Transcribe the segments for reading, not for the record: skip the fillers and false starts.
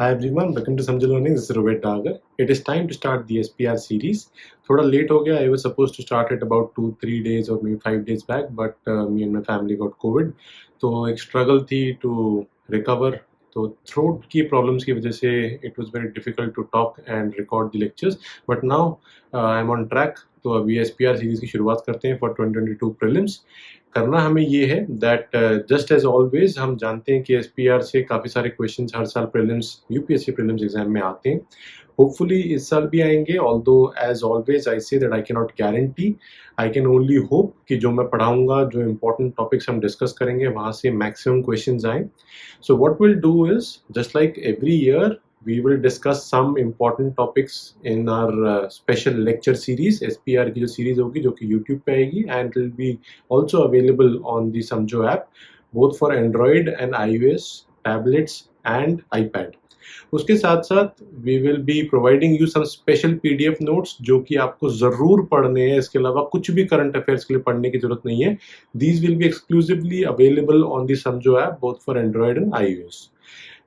Hi everyone, welcome to Samajho Learning. This is Rohit Dagar. It is time to start the SPR series. थोड़ा late हो गया. I was supposed to start it about 2-3 days or maybe 5 days back, but me and my family got COVID. तो एक struggle थी to recover. तो throat की problems की वजह से it was very difficult to talk and record the lectures. But now I'm on track. तो अभी SPR series की शुरुआत करते हैं for 2022 prelims. करना हमें ये है दैट जस्ट एज ऑलवेज हम जानते हैं कि एसपीआर से काफ़ी सारे क्वेश्चंस हर साल प्रीलिम्स यूपीएससी प्रीलिम्स एग्जाम में आते हैं. होपफुली इस साल भी आएंगे, although as always I say that I can not guarantee. I can only hope कि जो मैं पढ़ाऊंगा, जो इंपॉर्टेंट टॉपिक्स हम डिस्कस करेंगे, वहाँ से मैक्सिमम क्वेश्चंस आए. So what will do is just like every year we will discuss some important topics in our special lecture series. SPR की जो series होगी जो कि YouTube पे आएगी and it will be also available on the Samajho app both for Android and iOS tablets and iPad. उसके साथ साथ we will be providing you some special PDF notes जो कि आपको ज़रूर पढ़ने हैं. इसके अलावा कुछ भी current affairs के लिए पढ़ने की ज़रूरत नहीं है. These will be exclusively available on the Samajho app both for Android and iOS.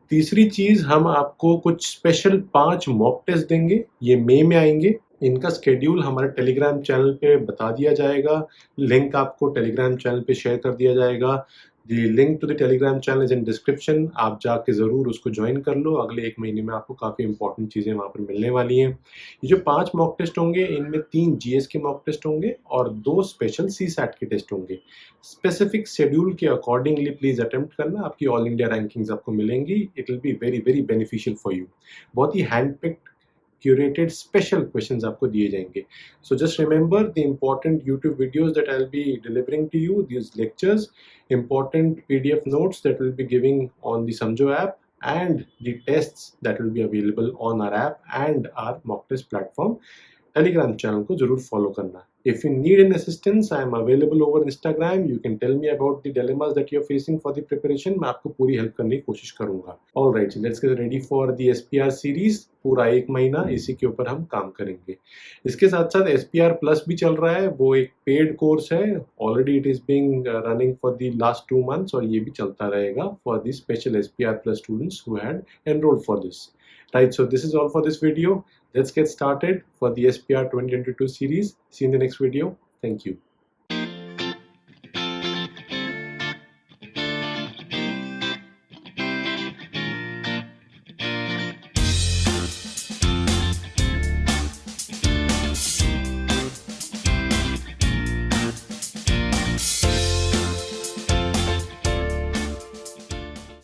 तीसरी चीज, हम आपको कुछ स्पेशल 5 मॉक टेस्ट देंगे. ये मई में आएंगे. इनका स्केड्यूल हमारे टेलीग्राम चैनल पे बता दिया जाएगा. लिंक आपको टेलीग्राम चैनल पे शेयर कर दिया जाएगा. The link to the Telegram channel is in description. आप जाके ज़रूर उसको ज्वाइन कर लो. अगले 1 महीने में आपको काफ़ी इंपॉर्टेंट चीज़ें वहाँ पर मिलने वाली हैं. ये जो 5 मॉक टेस्ट होंगे, इनमें 3 जीएस के मॉक टेस्ट होंगे और 2 स्पेशल सीसैट के टेस्ट होंगे. स्पेसिफिक शेड्यूल के अकॉर्डिंगली प्लीज़ अटेम्प्ट करना. आपकी ऑल इंडिया रैंकिंग्स आपको मिलेंगी. It will be very very beneficial for you. बहुत ही hand picked curated special questions आपको दिए जाएंगे. So just remember the important YouTube videos that I'll be delivering to you, these lectures, important PDF notes that we'll be giving on the Samajho app, and the tests that will be available on our app and our mock test platform. Telegram channel को जरूर follow करना. If you need any assistance, I am available over Instagram. You can tell me about the dilemmas that you are facing for the preparation. मैं आपको पूरी help करने की कोशिश करूंगा. Alright, let's get ready for the SPR series. पूरा 1 महीना इसी के ऊपर हम काम करेंगे. इसके साथ साथ SPR प्लस भी चल रहा है. वो एक पेड कोर्स है. Already it is being running for the last 2 months और ये भी चलता रहेगा for the special SPR plus students who had enrolled for this. Right, so this is all for this video. Let's get started for the SPR 2022 series. See you in the next video. Thank you.